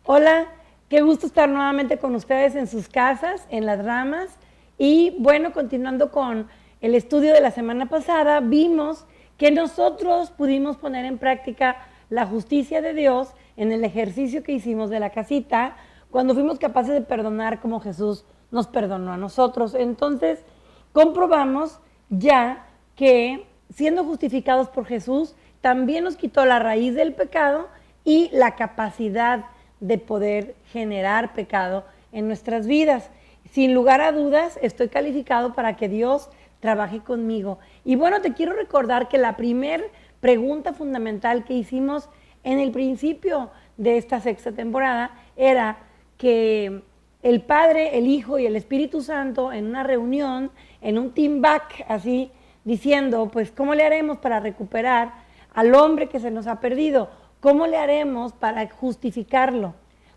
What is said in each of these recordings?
Hola, qué gusto estar nuevamente con ustedes en sus casas, en Las Ramas. Y bueno, continuando con el estudio de la semana pasada, vimos que nosotros pudimos poner en práctica la justicia de Dios en el ejercicio que hicimos de la casita, cuando fuimos capaces de perdonar como Jesús nos perdonó a nosotros. Entonces, comprobamos ya que siendo justificados por Jesús, también nos quitó la raíz del pecado y la capacidad de poder generar pecado en nuestras vidas. Sin lugar a dudas, estoy calificado para que Dios trabaje conmigo. Y bueno, te quiero recordar que la primera pregunta fundamental que hicimos en el principio de esta sexta temporada era que el Padre, el Hijo y el Espíritu Santo en una reunión, en un team back, así diciendo, pues, ¿cómo le haremos para recuperar al hombre que se nos ha perdido? ¿Cómo le haremos para justificarlo?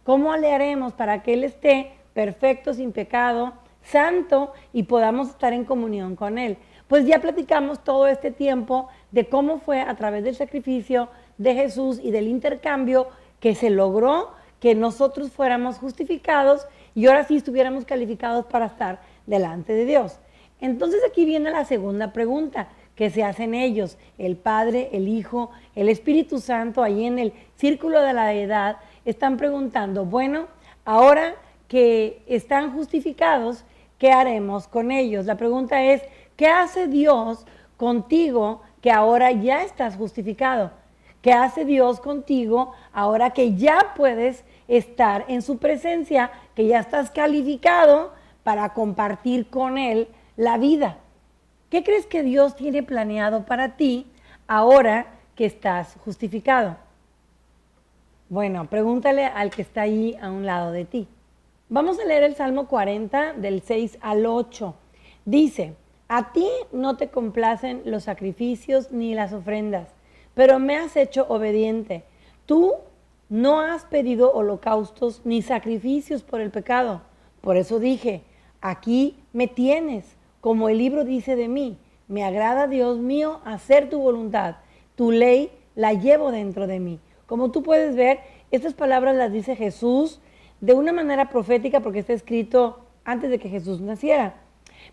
¿Cómo le haremos para que Él esté perfecto, sin pecado, santo y podamos estar en comunión con Él? Pues ya platicamos todo este tiempo de cómo fue a través del sacrificio de Jesús y del intercambio que se logró que nosotros fuéramos justificados y ahora sí estuviéramos calificados para estar delante de Dios. Entonces aquí viene la segunda pregunta que se hacen ellos, el Padre, el Hijo, el Espíritu Santo, ahí en el círculo de la deidad, están preguntando, bueno, ahora que están justificados, ¿qué haremos con ellos? La pregunta es, ¿qué hace Dios contigo que ahora ya estás justificado? ¿Qué hace Dios contigo ahora que ya puedes estar en su presencia, que ya estás calificado para compartir con Él la vida? ¿Qué crees que Dios tiene planeado para ti ahora que estás justificado? Bueno, pregúntale al que está ahí a un lado de ti. Vamos a leer el Salmo 40 del 6 al 8. Dice, a ti no te complacen los sacrificios ni las ofrendas, pero me has hecho obediente. Tú no has pedido holocaustos ni sacrificios por el pecado. Por eso dije, aquí me tienes, como el libro dice de mí. Me agrada, Dios mío, hacer tu voluntad. Tu ley la llevo dentro de mí. Como tú puedes ver, estas palabras las dice Jesús de una manera profética porque está escrito antes de que Jesús naciera.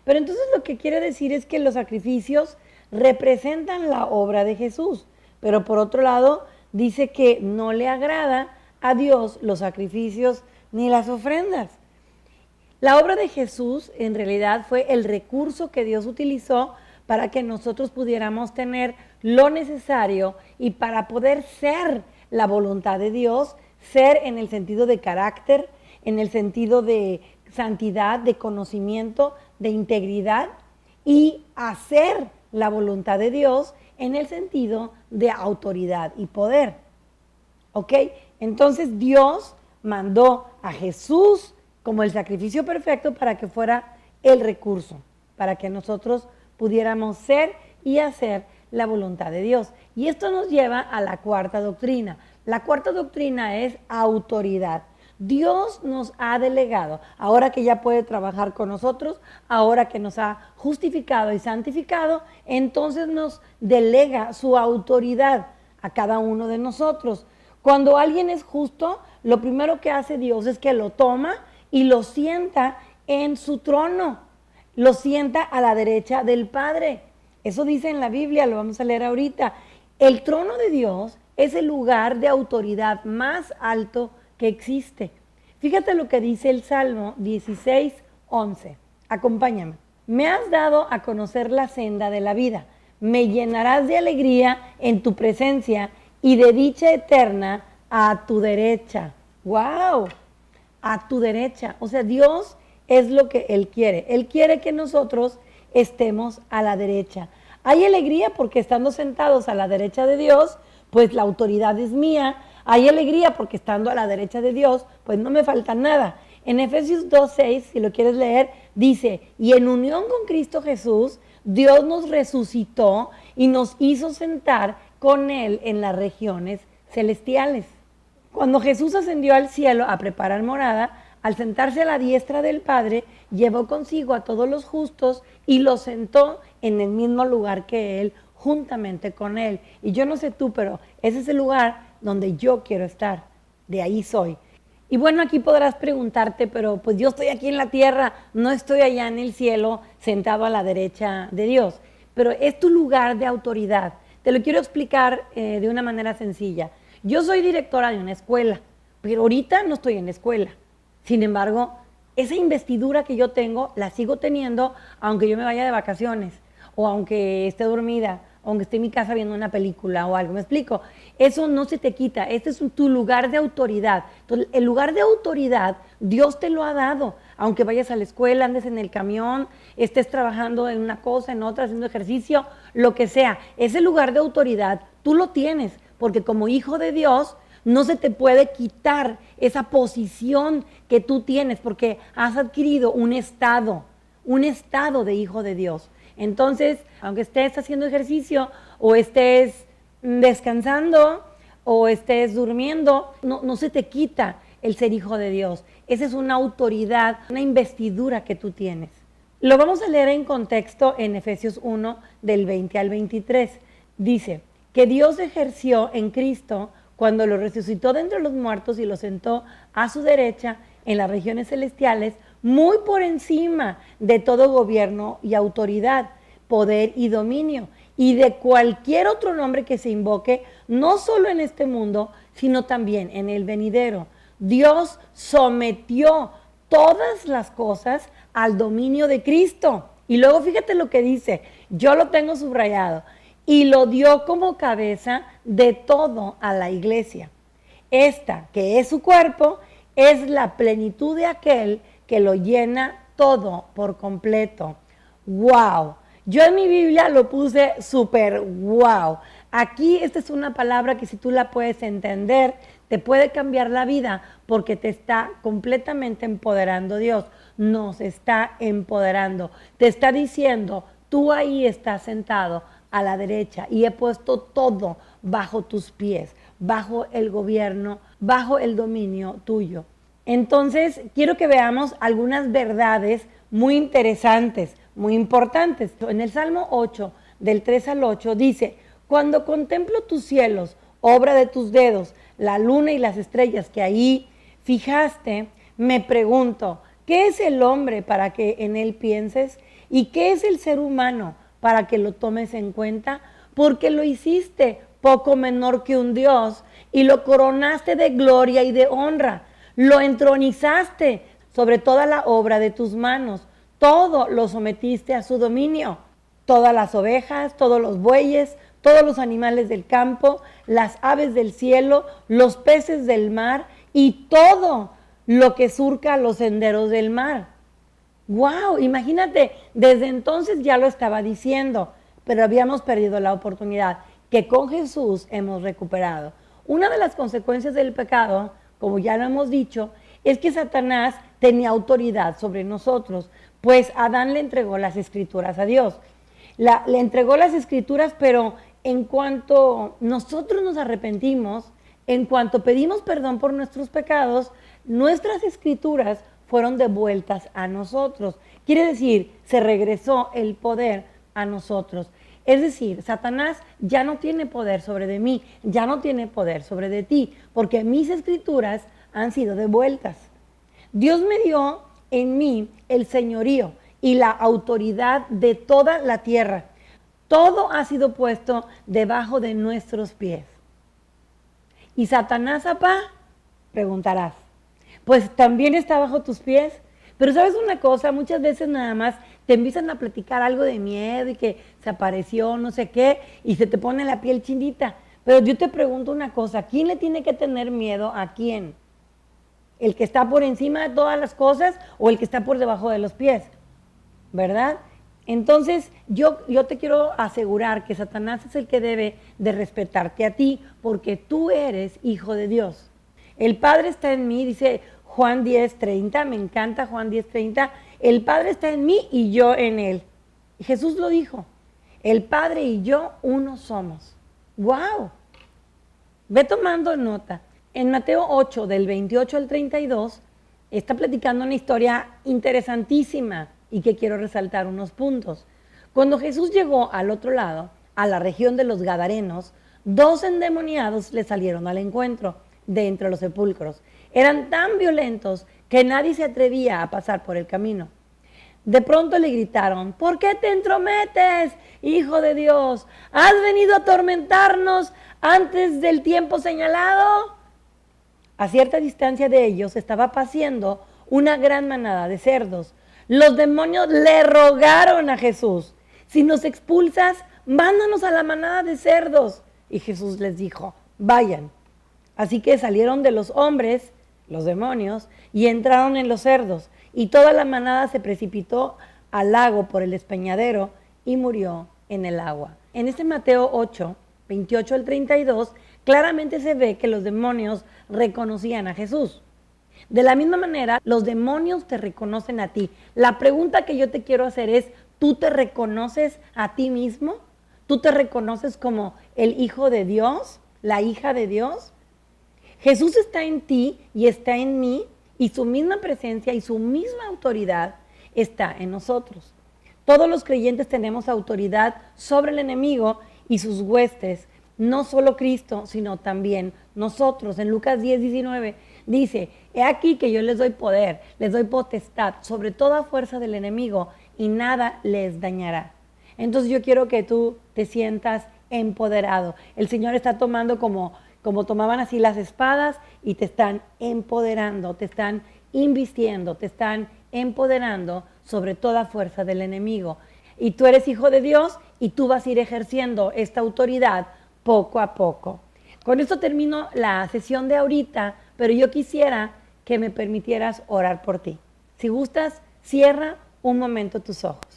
Pero entonces lo que quiere decir es que los sacrificios representan la obra de Jesús. Pero por otro lado, dice que no le agrada a Dios los sacrificios ni las ofrendas. La obra de Jesús en realidad fue el recurso que Dios utilizó para que nosotros pudiéramos tener lo necesario y para poder ser la voluntad de Dios, ser en el sentido de carácter, en el sentido de santidad, de conocimiento, de integridad y hacer la voluntad de Dios en el sentido de autoridad y poder. ¿Ok? Entonces Dios mandó a Jesús como el sacrificio perfecto para que fuera el recurso, para que nosotros pudiéramos ser y hacer la voluntad de Dios. Y esto nos lleva a la cuarta doctrina. La cuarta doctrina es autoridad. Dios nos ha delegado, ahora que ya puede trabajar con nosotros, ahora que nos ha justificado y santificado, entonces nos delega su autoridad a cada uno de nosotros. Cuando alguien es justo, lo primero que hace Dios es que lo toma y lo sienta en su trono, lo sienta a la derecha del Padre. Eso dice en la Biblia, lo vamos a leer ahorita. El trono de Dios es el lugar de autoridad más alto que existe. Fíjate lo que dice el Salmo 16:11. Acompáñame. Me has dado a conocer la senda de la vida. Me llenarás de alegría en tu presencia y de dicha eterna a tu derecha. ¡Wow! A tu derecha. O sea, Dios es lo que Él quiere. Él quiere que nosotros estemos a la derecha. Hay alegría porque estando sentados a la derecha de Dios, pues la autoridad es mía. Hay alegría porque estando a la derecha de Dios, pues no me falta nada. En Efesios 2:6, si lo quieres leer, dice, y en unión con Cristo Jesús, Dios nos resucitó y nos hizo sentar con Él en las regiones celestiales. Cuando Jesús ascendió al cielo a preparar morada, al sentarse a la diestra del Padre, llevó consigo a todos los justos y los sentó en el mismo lugar que Él, juntamente con Él. Y yo no sé tú, pero ese es el lugar donde yo quiero estar. De ahí soy. Y bueno, aquí podrás preguntarte, pero pues yo estoy aquí en la tierra, no estoy allá en el cielo sentado a la derecha de Dios, pero es tu lugar de autoridad. Te lo quiero explicar de una manera sencilla. Yo soy directora de una escuela, pero ahorita no estoy en la escuela. Sin embargo, esa investidura que yo tengo, la sigo teniendo aunque yo me vaya de vacaciones, o aunque esté dormida, o aunque esté en mi casa viendo una película o algo. ¿Me explico? Eso no se te quita. Este es tu lugar de autoridad. Entonces, el lugar de autoridad, Dios te lo ha dado. Aunque vayas a la escuela, andes en el camión, estés trabajando en una cosa, en otra, haciendo ejercicio, lo que sea. Ese lugar de autoridad, tú lo tienes, porque como hijo de Dios, no se te puede quitar esa posición que tú tienes, porque has adquirido un estado de hijo de Dios. Entonces, aunque estés haciendo ejercicio o estés descansando o estés durmiendo, no se te quita el ser hijo de Dios. Esa es una autoridad, una investidura que tú tienes. Lo vamos a leer en contexto en Efesios 1, del 20 al 23. Dice que Dios ejerció en Cristo cuando lo resucitó de entre los muertos y lo sentó a su derecha en las regiones celestiales, muy por encima de todo gobierno y autoridad, poder y dominio, y de cualquier otro nombre que se invoque, no solo en este mundo, sino también en el venidero. Dios sometió todas las cosas al dominio de Cristo. Y luego fíjate lo que dice, yo lo tengo subrayado, y lo dio como cabeza de todo a la iglesia. Esta, que es su cuerpo, es la plenitud de aquel que lo llena todo por completo. ¡Wow! Yo en mi Biblia lo puse súper wow. Aquí esta es una palabra que si tú la puedes entender, te puede cambiar la vida porque te está completamente empoderando Dios. Nos está empoderando. Te está diciendo, tú ahí estás sentado a la derecha y he puesto todo bajo tus pies, bajo el gobierno, bajo el dominio tuyo. Entonces, quiero que veamos algunas verdades muy interesantes, muy importantes. En el Salmo 8, del 3 al 8, dice, cuando contemplo tus cielos, obra de tus dedos, la luna y las estrellas que ahí fijaste, me pregunto, ¿qué es el hombre para que en él pienses? ¿Y qué es el ser humano para que lo tomes en cuenta? Porque lo hiciste poco menor que un Dios y lo coronaste de gloria y de honra. Lo entronizaste sobre toda la obra de tus manos. Todo lo sometiste a su dominio. Todas las ovejas, todos los bueyes, todos los animales del campo, las aves del cielo, los peces del mar y todo lo que surca los senderos del mar. ¡Wow! Imagínate, desde entonces ya lo estaba diciendo, pero habíamos perdido la oportunidad que con Jesús hemos recuperado. Una de las consecuencias del pecado, como ya lo hemos dicho, es que Satanás tenía autoridad sobre nosotros, pues Adán le entregó las escrituras a Dios. Le entregó las escrituras, pero en cuanto nosotros nos arrepentimos, en cuanto pedimos perdón por nuestros pecados, nuestras escrituras fueron devueltas a nosotros. Quiere decir, se regresó el poder a nosotros. Es decir, Satanás ya no tiene poder sobre de mí, ya no tiene poder sobre de ti, porque mis escrituras han sido devueltas. Dios me dio en mí el señorío y la autoridad de toda la tierra. Todo ha sido puesto debajo de nuestros pies. ¿Y Satanás, apá? Preguntarás. Pues también está bajo tus pies. Pero ¿sabes una cosa? Muchas veces nada más te empiezan a platicar algo de miedo y que se apareció no sé qué y se te pone la piel chinita. Pero yo te pregunto una cosa, ¿quién le tiene que tener miedo a quién? ¿El que está por encima de todas las cosas o el que está por debajo de los pies? ¿Verdad? Entonces yo te quiero asegurar que Satanás es el que debe de respetarte a ti porque tú eres hijo de Dios. El Padre está en mí, dice Juan 10:30, me encanta Juan 10:30, el Padre está en mí y yo en él. Jesús lo dijo, el Padre y yo uno somos. ¡Wow! Ve tomando nota. En Mateo 8, del 28 al 32, está platicando una historia interesantísima y que quiero resaltar unos puntos. Cuando Jesús llegó al otro lado, a la región de los Gadarenos, 2 endemoniados le salieron al encuentro. de entre los sepulcros. Eran tan violentos que nadie se atrevía a pasar por el camino. De pronto le gritaron: ¿por qué te entrometes, Hijo de Dios? ¿Has venido a atormentarnos antes del tiempo señalado? A cierta distancia de ellos estaba paciendo una gran manada de cerdos. Los demonios le rogaron a Jesús: si nos expulsas, mándanos a la manada de cerdos. Y Jesús les dijo: vayan. Así que salieron de los hombres, los demonios, y entraron en los cerdos. Y toda la manada se precipitó al lago por el despeñadero y murió en el agua. En este Mateo 8, 28 al 32, claramente se ve que los demonios reconocían a Jesús. De la misma manera, los demonios te reconocen a ti. La pregunta que yo te quiero hacer es: ¿tú te reconoces a ti mismo? ¿Tú te reconoces como el Hijo de Dios, la hija de Dios? Jesús está en ti y está en mí, y su misma presencia y su misma autoridad está en nosotros. Todos los creyentes tenemos autoridad sobre el enemigo y sus huestes, no solo Cristo, sino también nosotros. En Lucas 10, 19 dice: he aquí que yo les doy poder, les doy potestad sobre toda fuerza del enemigo y nada les dañará. Entonces yo quiero que tú te sientas empoderado. El Señor está tomando como tomaban así las espadas y te están empoderando, te están invistiendo, te están empoderando sobre toda fuerza del enemigo. Y tú eres hijo de Dios y tú vas a ir ejerciendo esta autoridad poco a poco. Con esto termino la sesión de ahorita, pero yo quisiera que me permitieras orar por ti. Si gustas, cierra un momento tus ojos.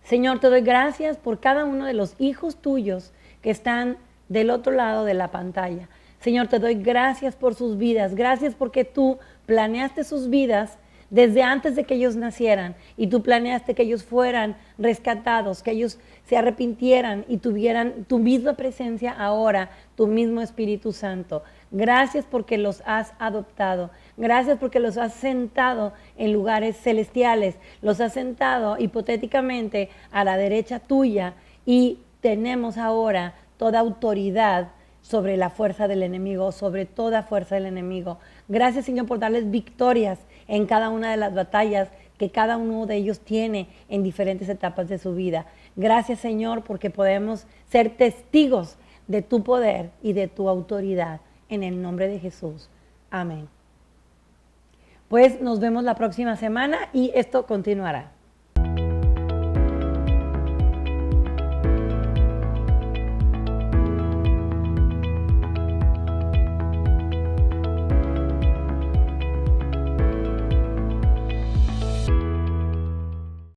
Señor, te doy gracias por cada uno de los hijos tuyos que están del otro lado de la pantalla. Señor, te doy gracias por sus vidas. Gracias porque tú planeaste sus vidas desde antes de que ellos nacieran, y tú planeaste que ellos fueran rescatados, que ellos se arrepintieran y tuvieran tu misma presencia ahora, tu mismo Espíritu Santo. Gracias porque los has adoptado. Gracias porque los has sentado en lugares celestiales. Los has sentado hipotéticamente a la derecha tuya, y tenemos ahora toda autoridad sobre la fuerza del enemigo, sobre toda fuerza del enemigo. Gracias, Señor, por darles victorias en cada una de las batallas que cada uno de ellos tiene en diferentes etapas de su vida. Gracias, Señor, porque podemos ser testigos de tu poder y de tu autoridad. En el nombre de Jesús. Amén. Pues nos vemos la próxima semana y esto continuará.